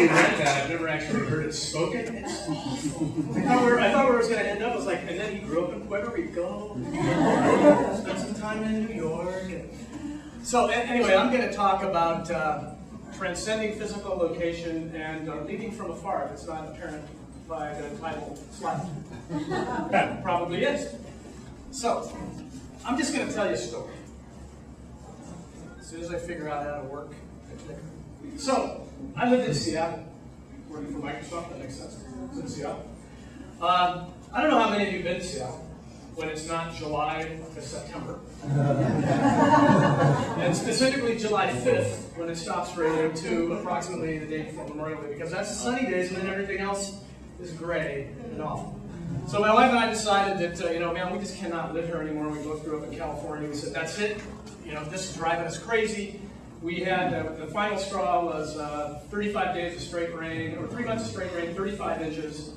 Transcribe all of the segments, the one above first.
only read that, I've never actually heard it spoken. It's awful. I thought where it was going to end up was like, and then he grew up in Puerto Rico, spent some time in New York. So anyway, I'm going to talk about transcending physical location and leading from afar, if it's not apparent by the title slide. That probably is. So, I'm just going to tell you a story. As soon as I figure out how to work the clicker. So, I lived in Seattle, working for Microsoft, that makes sense. I was in Seattle. I don't know how many of you have been to Seattle when it's not July to September. And specifically July 5th, when it stops raining, to approximately the day before Memorial Day, because that's the sunny days and then everything else is gray and awful. So my wife and I decided that, man, we just cannot live here anymore. We both grew up in California. We said, that's it. This is driving us crazy. We had, the final straw was 35 days of straight rain, or 3 months of straight rain, 35 inches.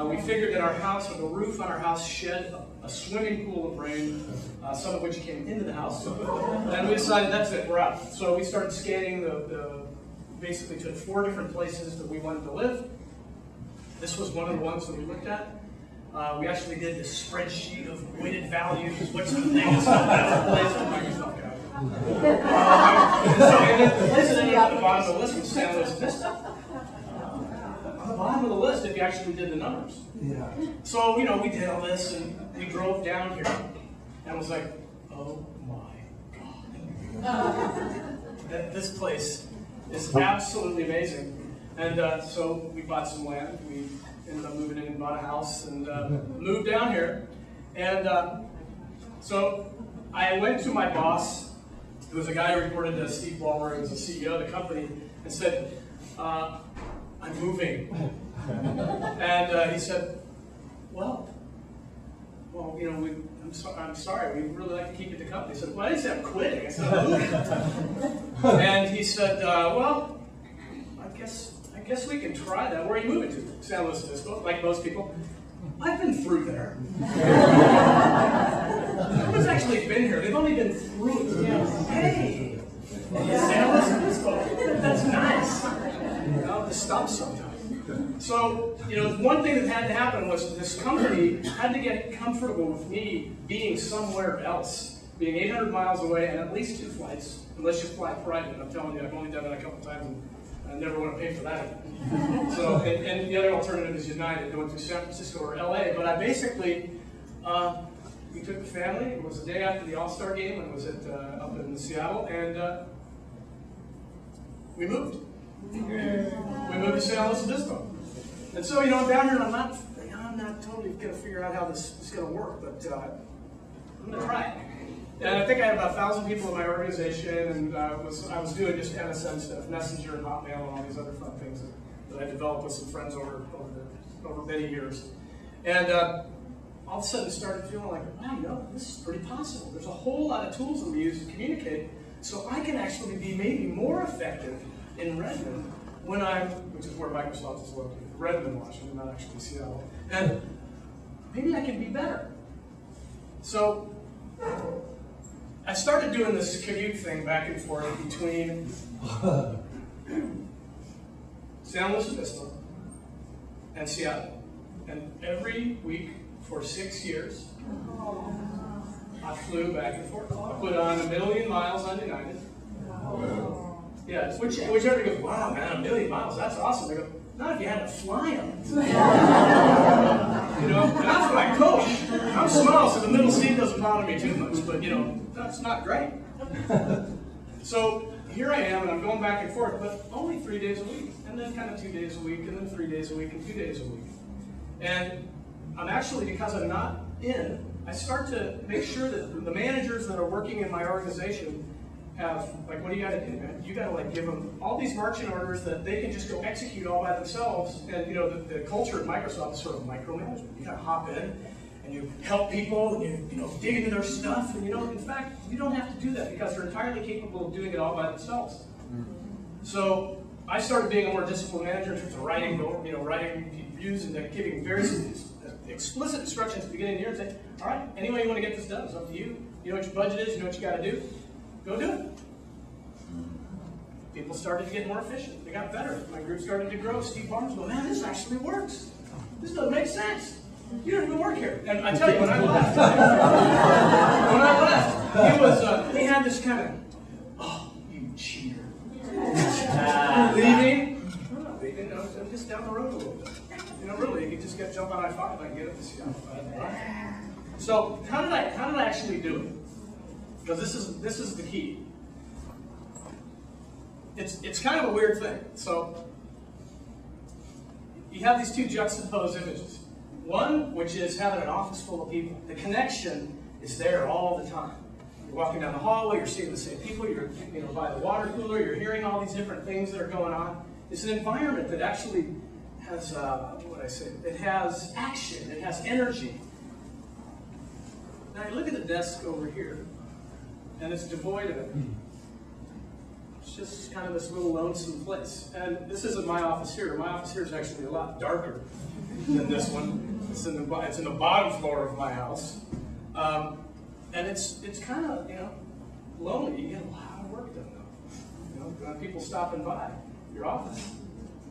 We figured that our house, or the roof on our house, shed a swimming pool of rain, some of which came into the house. And we decided, that's it, we're out. So we started scanning basically took 4 different places that we wanted to live. This was one of the ones that we looked at. We actually did this spreadsheet of weighted values, what's the biggest place in Microsoft guy. And then the place that ended up at the bottom of the list was San Luis Obispo. On the bottom of the list, if you actually did the numbers. Yeah. So, we did all this, and we drove down here, and was like, oh my God. This place is absolutely amazing. And so we bought some land. We ended up moving in and bought a house and moved down here. And so I went to my boss, who was a guy who reported to Steve Ballmer, who was the CEO of the company, and said, I'm moving. And he said, well, I'm sorry, we'd really like to keep you at the company. I said, well, I didn't say I'm quitting. I said, I'm moving. And he said, well, I guess we can try that. Where are you moving to? San Luis Obispo, like most people. I've been through there. Nobody's actually been here. They've only been through it. Hey, San Luis Obispo. That's nice. I'll just stop sometime. So, one thing that had to happen was this company had to get comfortable with me being somewhere else, being 800 miles away and at least 2 flights, unless you fly private. I'm telling you, I've only done that a couple times. And I never want to pay for that. So, and the other alternative is United, going to San Francisco or LA. But I basically, we took the family. It was the day after the All-Star game, and it was up in Seattle, and we moved. We moved to San Luis Obispo. And so, I'm down here, and I'm not totally going to figure out how this is going to work, but I'm going to try it. And I think I had about 1,000 people in my organization, and I was doing just MSN stuff, Messenger and Hotmail and all these other fun things that I developed with some friends over many years. And all of a sudden started feeling like, wow, this is pretty possible. There's a whole lot of tools that we use to communicate, so I can actually be maybe more effective in Redmond which is where Microsoft is located, Redmond, Washington, not actually Seattle. And maybe I can be better. So I started doing this commute thing back and forth between San Luis Obispo and Seattle. And every week for 6 years, I flew back and forth. I put on 1 million miles on United. Yeah, whichever goes, wow, man, 1 million miles, that's awesome. I go, not if you had to fly them. And that's what I coach. I'm small, so the middle seat doesn't bother me too much, but that's not great. So here I am, and I'm going back and forth, but only 3 days a week, and then kind of 2 days a week, and then 3 days a week, and 2 days a week. And I'm actually, because I'm not in, I start to make sure that the managers that are working in my organization have, like, what do you got to do, man? You got to, give them all these marching orders that they can just go execute all by themselves. And, the culture at Microsoft is sort of micromanagement. You got to hop in, and you help people, and you dig into their stuff. And, in fact, you don't have to do that because they're entirely capable of doing it all by themselves. So I started being a more disciplined manager in terms of writing reviews and giving very explicit instructions at the beginning of the year and saying, all right, any way you want to get this done, it's up to you. You know what your budget is, you know what you got to do. Go do it. People started to get more efficient. They got better. My group started to grow. Steve Barnes goes, man, this actually works. This doesn't make sense. You don't even work here. And I tell you, when I left, he had this kind of, oh, you cheater. Leaving? I'm not leaving. No, I'm just down the road a little bit. You know, really, you can just jump on I-5 and get up to Seattle. So how did I actually do it? Because this is the key. It's kind of a weird thing. So you have these two juxtaposed images. One, which is having an office full of people. The connection is there all the time. You're walking down the hallway, you're seeing the same people, you're by the water cooler, you're hearing all these different things that are going on. It's an environment that actually has, it has action, it has energy. Now you look at the desk over here, and it's devoid of it. It's just kind of this little lonesome place. And this isn't my office here. My office here is actually a lot darker than this one. It's in the bottom floor of my house. And it's kind of, lonely. You get a lot of work done, though. People stopping by your office.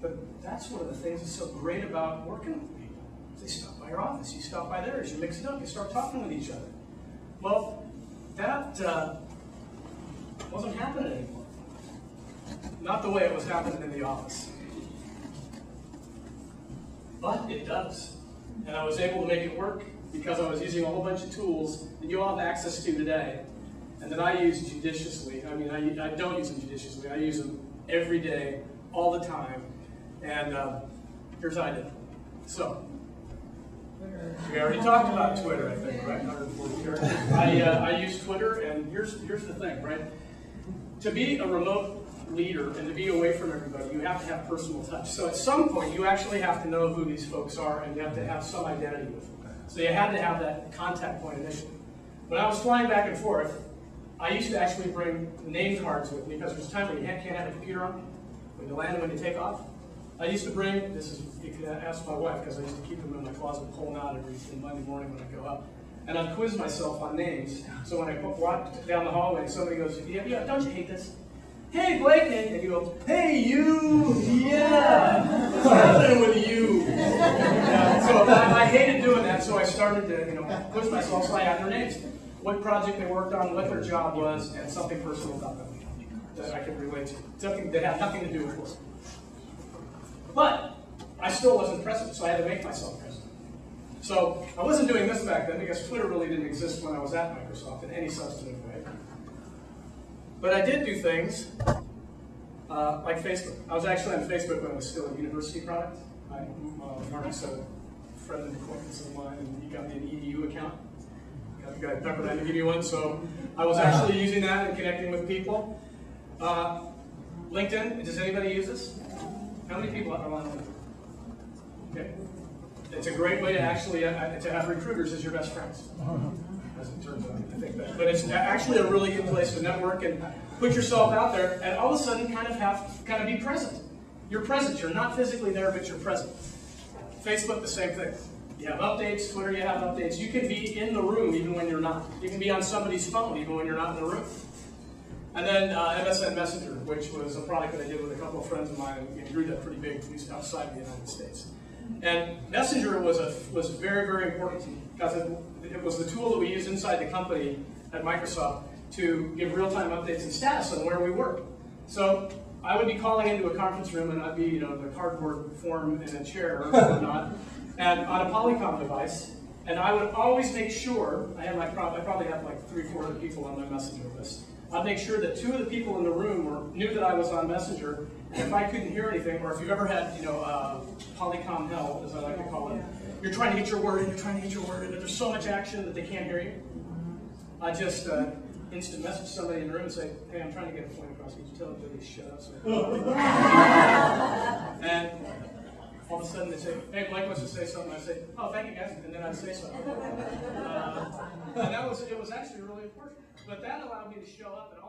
But that's one of the things that's so great about working with people. They stop by your office. You stop by theirs. You mix it up. You start talking with each other. Well, that wasn't happening anymore. Not the way it was happening in the office. But it does. And I was able to make it work because I was using a whole bunch of tools that you all have access to today and that I use judiciously. I mean, I don't use them judiciously. I use them every day, all the time. And here's how I did it. So, we already talked about Twitter, I think, right? I use Twitter, and here's the thing, right? To be a remote leader and to be away from everybody, you have to have personal touch. So at some point, you actually have to know who these folks are, and you have to have some identity with them. So you had to have that contact point initially. When I was flying back and forth, I used to actually bring name cards with me because there's a time when you can't have a computer on when you land and when you take off. I used to bring, you can ask my wife because I used to keep them in my closet pulling out every Monday morning when I go up. And I'd quiz myself on names. So when I walked down the hallway and somebody goes, yeah, don't you hate this? Hey, Blake, and you go, hey, you, yeah, what's happening with you? So I hated doing that, so I started to, quiz myself so I had their names. What project they worked on, what their job was, and something personal about them that I could relate to. Something that had nothing to do with work. But I still wasn't present, so I had to make myself present. So I wasn't doing this back then because Twitter really didn't exist when I was at Microsoft in any substantive way. But I did do things like Facebook. I was actually on Facebook when it was still a university product. Marcus, a friend and acquaintance of mine, and he got me an EDU account. Got the guy at Pepperdine to give me one, so I was actually using that and connecting with people. LinkedIn, does anybody use this? How many people are on LinkedIn? Okay. It's a great way to actually to have recruiters as your best friends. As it turns out, I think that. But it's actually a really good place to network and put yourself out there, and all of a sudden kind of be present. You're present. You're not physically there, but you're present. Facebook, the same thing. You have updates. Twitter, you have updates. You can be in the room even when you're not. You can be on somebody's phone even when you're not in the room. And then MSN Messenger, which was a product that I did with a couple of friends of mine, and we grew that pretty big, at least outside the United States. And Messenger was very, very important to me because it was the tool that we used inside the company at Microsoft to give real-time updates and status on where we were. So I would be calling into a conference room, and I'd be, the cardboard form in a chair or whatnot, and on a Polycom device. And I would always make sure I probably have like 300-400 people on my Messenger list. I'd make sure that 2 of the people in the room knew that I was on Messenger, and if I couldn't hear anything, or if you've ever had, Polycom hell, as I like to call it, you're trying to get your word in, and there's so much action that they can't hear you. I just instant message somebody in the room and say, hey, I'm trying to get a point across. Can you tell them to shut up? And all of a sudden they say, hey, Blake wants to say something. I say, oh, thank you guys, and then I'd say something. And it was actually really important. But that allowed me to show up and